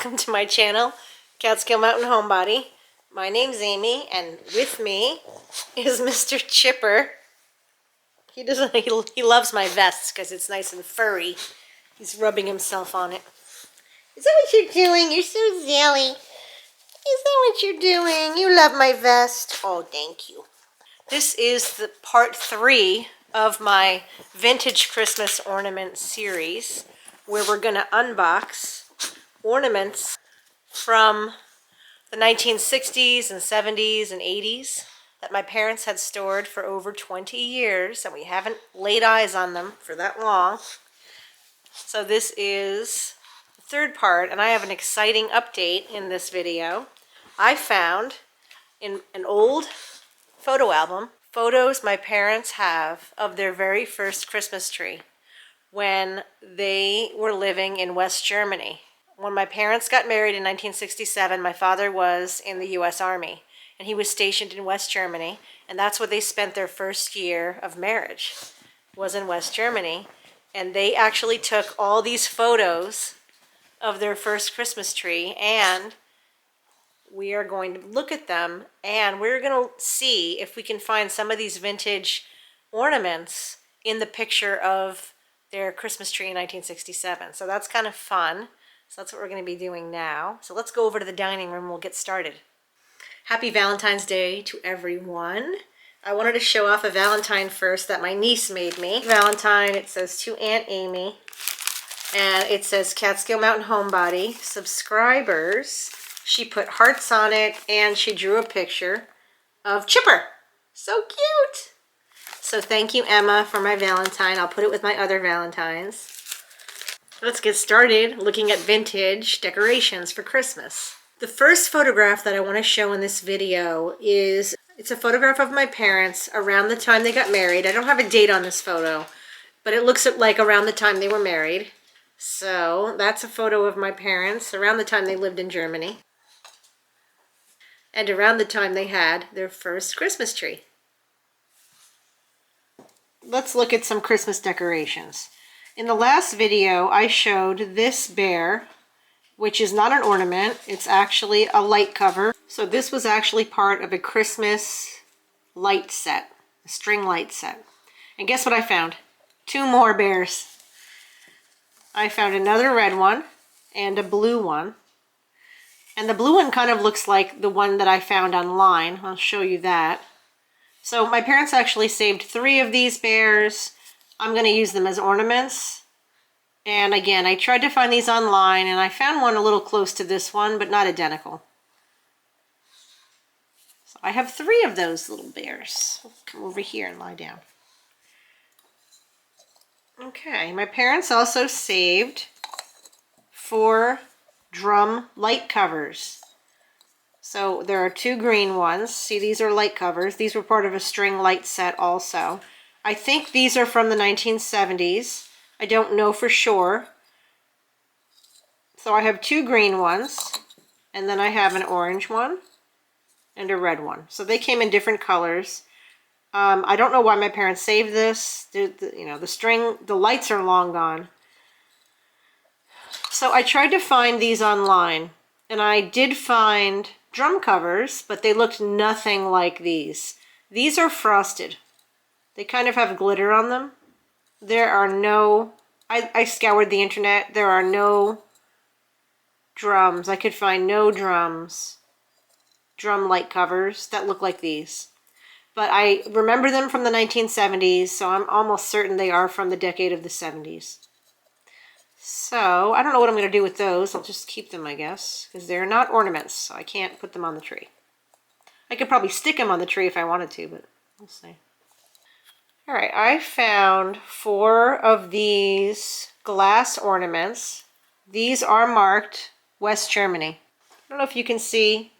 welcome to my channel, Catskill Mountain Homebody. My name's Amy, and with me is Mr. Chipper. He loves my vest because it's nice and furry. He's rubbing himself on it. Is that what you're doing? You're so silly. Is that what you're doing? You love my vest. Oh, thank you. This is the part 3 of my Vintage Christmas Ornament series, where we're going to unbox ornaments from the 1960s and 70s and 80s that my parents had stored for over 20 years, and we haven't laid eyes on them for that long. So this is the third part, and I have an exciting update in this video. I found in an old photo album photos my parents have of their very first Christmas tree when they were living in West Germany. When my parents got married in 1967, my father was in the U.S. Army, and he was stationed in West Germany, and that's where they spent their first year of marriage, was in West Germany. And they actually took all these photos of their first Christmas tree, and we are going to look at them, and we're going to see if we can find some of these vintage ornaments in the picture of their Christmas tree in 1967. So that's kind of fun. So that's what we're going to be doing now. So let's go over to the dining room and we'll get started. Happy Valentine's Day to everyone. I wanted to show off a Valentine first that my niece made me. Valentine, it says to Aunt Amy, and it says Catskill Mountain Homebody subscribers. She put hearts on it, and she drew a picture of Chipper. So cute. So thank you, Emma, for my Valentine. I'll put it with my other Valentines. Let's get started looking at vintage decorations for Christmas. The first photograph that I want to show in this video is, it's a photograph of my parents around the time they got married. I don't have a date on this photo, but it looks like around the time they were married. So that's a photo of my parents around the time they lived in Germany, and around the time they had their first Christmas tree. Let's look at some Christmas decorations. In the last video, I showed this bear, which is not an ornament. It's actually a light cover. So this was actually part of a Christmas light set, a string light set. And guess what I found? 2 more bears. I found another red one and a blue one. And the blue one kind of looks like the one that I found online. I'll show you that. So my parents actually saved 3 of these bears. I'm going to use them as ornaments. And again, I tried to find these online, and I found one a little close to this one, but not identical. So I have 3 of those little bears. I'll come over here and lie down. Okay, my parents also saved 4 drum light covers. So there are 2 green ones. See, these are light covers. These were part of a string light set also. I think these are from the 1970s. I don't know for sure. So I have 2 green ones, and then I have an orange one and a red one. So they came in different colors. I don't know why my parents saved this. The lights are long gone. So I tried to find these online, and I did find drum covers, but they looked nothing like these. These are frosted. They kind of have glitter on them. There are no, I scoured the internet, there are no drums. I could find no drums, drum light covers that look like these. But I remember them from the 1970s, so I'm almost certain they are from the decade of the 70s. So I don't know what I'm going to do with those. I'll just keep them, I guess, because they're not ornaments, so I can't put them on the tree. I could probably stick them on the tree if I wanted to, but we'll see. All right, I found 4 of these glass ornaments. These are marked West Germany. I don't know if you can see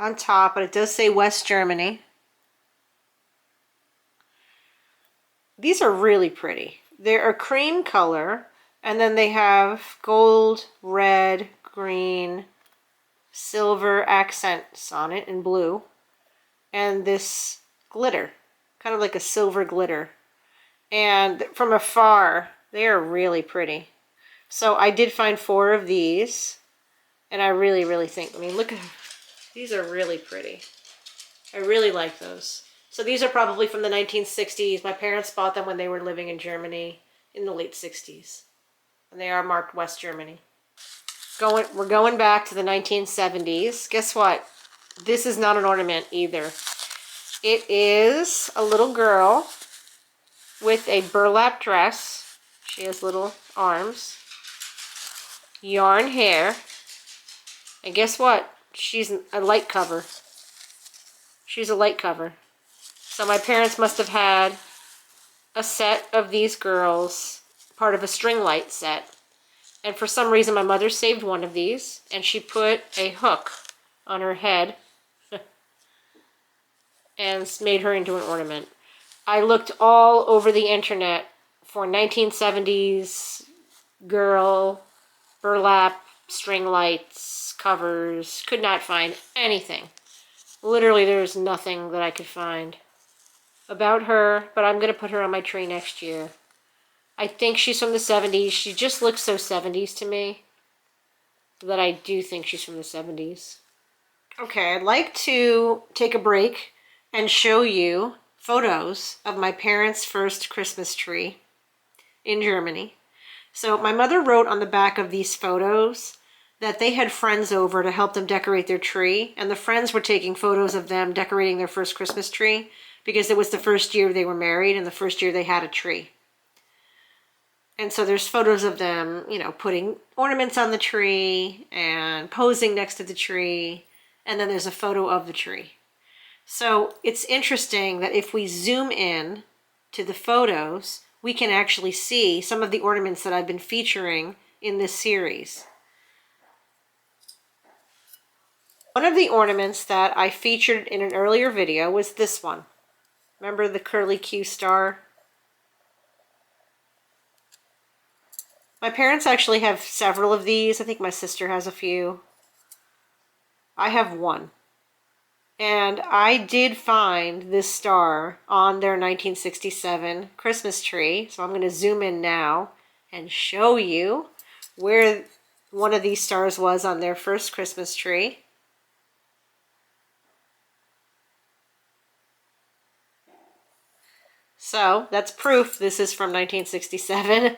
on top, but it does say West Germany. These are really pretty. They're a cream color, and then they have gold, red, green, silver accents on it in blue, and this glitter, kind of like a silver glitter. And from afar, they are really pretty. So I did find 4 of these. And I really, really think, I mean, look at, these are really pretty. I really like those. So these are probably from the 1960s. My parents bought them when they were living in Germany in the late 60s. And they are marked West Germany. We're going back to the 1970s. Guess what? This is not an ornament either. It is a little girl with a burlap dress. She has little arms, yarn hair, and guess what? She's a light cover. She's a light cover. So my parents must have had a set of these girls, part of a string light set. And for some reason my mother saved one of these and she put a hook on her head and made her into an ornament. I looked all over the internet for 1970s girl burlap string lights covers. Could not find anything. Literally there's nothing that I could find about her, but I'm going to put her on my tree next year. I think she's from the 70s. She just looks so 70s to me that I do think she's from the 70s. Okay, I'd like to take a break and show you photos of my parents' first Christmas tree in Germany. So my mother wrote on the back of these photos that they had friends over to help them decorate their tree, and the friends were taking photos of them decorating their first Christmas tree because it was the first year they were married and the first year they had a tree. And so there's photos of them, you know, putting ornaments on the tree and posing next to the tree, and then there's a photo of the tree. So it's interesting that if we zoom in to the photos, we can actually see some of the ornaments that I've been featuring in this series. One of the ornaments that I featured in an earlier video was this one. Remember the curly Q star? My parents actually have several of these. I think my sister has a few. I have one. And I did find this star on their 1967 Christmas tree. So I'm going to zoom in now and show you where one of these stars was on their first Christmas tree. So that's proof this is from 1967.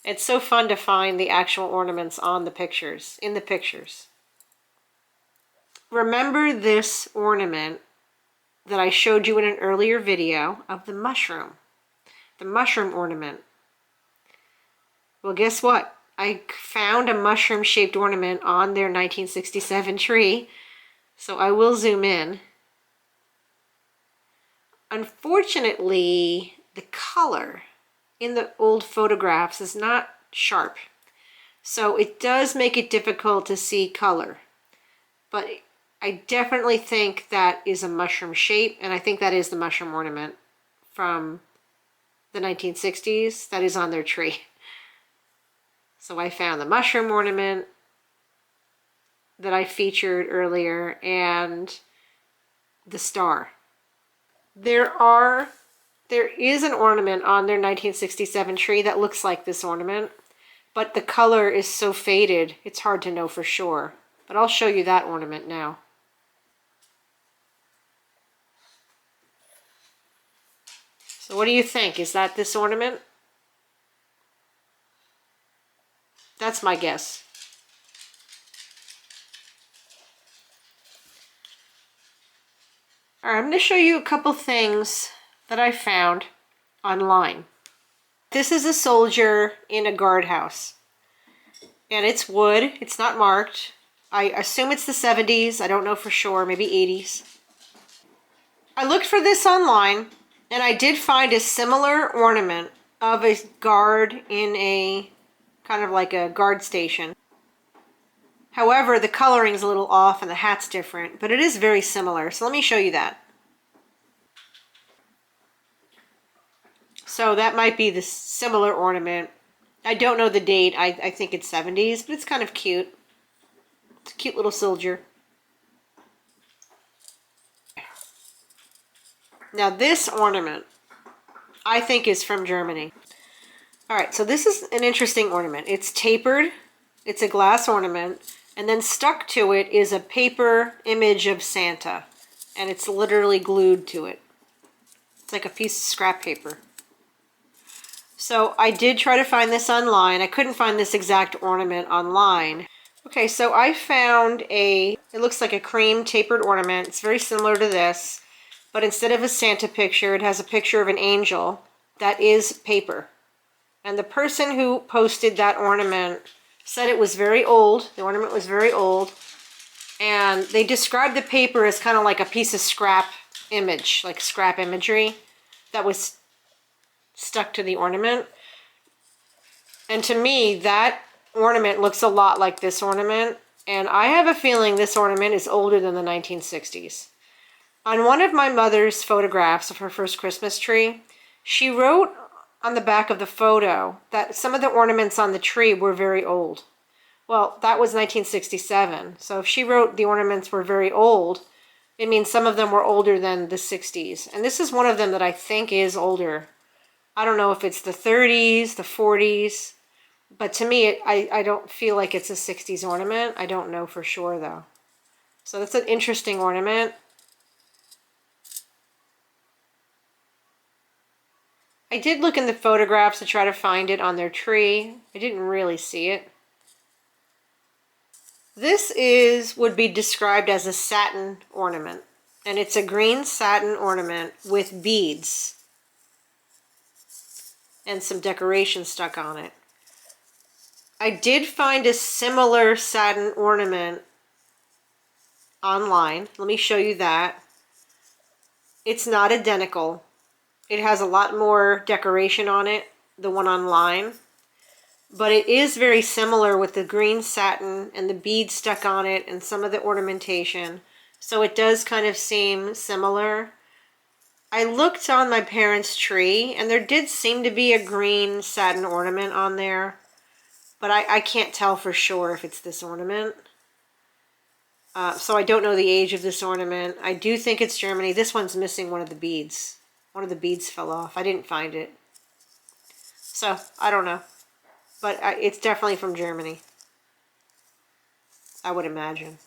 It's so fun to find the actual ornaments on the pictures, in the pictures. Remember this ornament that I showed you in an earlier video of the mushroom ornament. Well, guess what? I found a mushroom-shaped ornament on their 1967 tree, so I will zoom in. Unfortunately, the color in the old photographs is not sharp, so it does make it difficult to see color. But I definitely think that is a mushroom shape, and I think that is the mushroom ornament from the 1960s that is on their tree. So I found the mushroom ornament that I featured earlier and the star. There is an ornament on their 1967 tree that looks like this ornament, but the color is so faded, it's hard to know for sure. But I'll show you that ornament now. So what do you think? Is that this ornament? That's my guess. All right, I'm going to show you a couple things that I found online. This is a soldier in a guardhouse, and it's wood. It's not marked. I assume it's the 70s. I don't know for sure, maybe 80s. I looked for this online, and I did find a similar ornament of a guard in a kind of like a guard station. However, the coloring's a little off and the hat's different, but it is very similar. So let me show you that. So that might be the similar ornament. I don't know the date. I think it's 70s, but it's kind of cute. It's a cute little soldier. Now this ornament, I think, is from Germany. All right, so this is an interesting ornament. It's tapered. It's a glass ornament, And then stuck to it is a paper image of Santa. And it's literally glued to it. It's like a piece of scrap paper. So I did try to find this online. I couldn't find this exact ornament online. Okay, so I found it looks like a cream tapered ornament. It's very similar to this, but instead of a Santa picture, it has a picture of an angel that is paper. And the person who posted that ornament said it was very old. The ornament was very old. And they described the paper as kind of like a piece of scrap image, like scrap imagery that was stuck to the ornament. And to me, that ornament looks a lot like this ornament. And I have a feeling this ornament is older than the 1960s. On one of my mother's photographs of her first Christmas tree, she wrote on the back of the photo that some of the ornaments on the tree were very old. Well, that was 1967. So if she wrote the ornaments were very old, it means some of them were older than the 60s. And this is one of them that I think is older. I don't know if it's the 30s, the 40s, but to me, I don't feel like it's a 60s ornament. I don't know for sure, though. So that's an interesting ornament. I did look in the photographs to try to find it on their tree. I didn't really see it. This would be described as a satin ornament, and it's a green satin ornament with beads and some decoration stuck on it. I did find a similar satin ornament online. Let me show you that. It's not identical. It has a lot more decoration on it, the one online. But it is very similar with the green satin and the beads stuck on it and some of the ornamentation. So it does kind of seem similar. I looked on my parents' tree and there did seem to be a green satin ornament on there. But I can't tell for sure if it's this ornament. So I don't know the age of this ornament. I do think it's Germany. This one's missing one of the beads. One of the beads fell off. I didn't find it. So, I don't know. But it's definitely from Germany. I would imagine.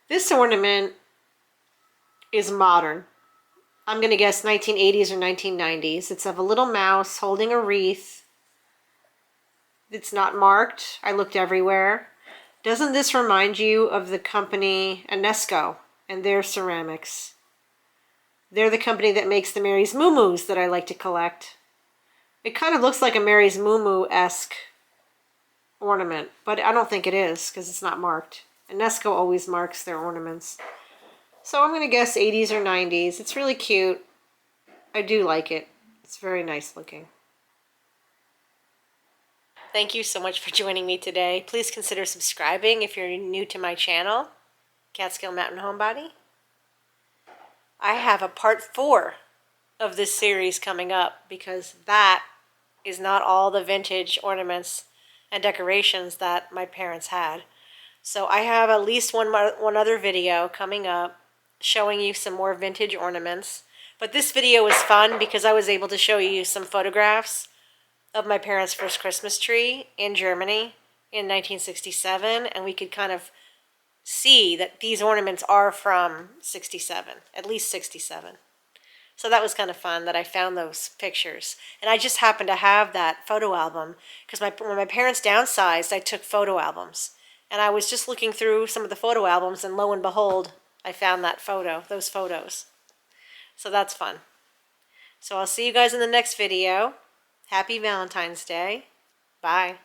This ornament is modern. I'm going to guess 1980s or 1990s. It's of a little mouse holding a wreath. It's not marked. I looked everywhere. Doesn't this remind you of the company Enesco and their ceramics? They're the company that makes the Mary's Moo Moos that I like to collect. It kind of looks like a Mary's Moo Moo-esque ornament, but I don't think it is because it's not marked. Enesco always marks their ornaments. So I'm going to guess 80s or 90s. It's really cute. I do like it. It's very nice looking. Thank you so much for joining me today. Please consider subscribing if you're new to my channel, Catskill Mountain Homebody. I have a part 4 of this series coming up because that is not all the vintage ornaments and decorations that my parents had. So I have at least one other video coming up showing you some more vintage ornaments. But this video was fun because I was able to show you some photographs of my parents' first Christmas tree in Germany in 1967, and we could kind of see that these ornaments are from 67, at least 67. So that was kind of fun that I found those pictures. And I just happened to have that photo album because when my parents downsized, I took photo albums. And I was just looking through some of the photo albums, and lo and behold, I found those photos. So that's fun. So I'll see you guys in the next video. Happy Valentine's Day. Bye.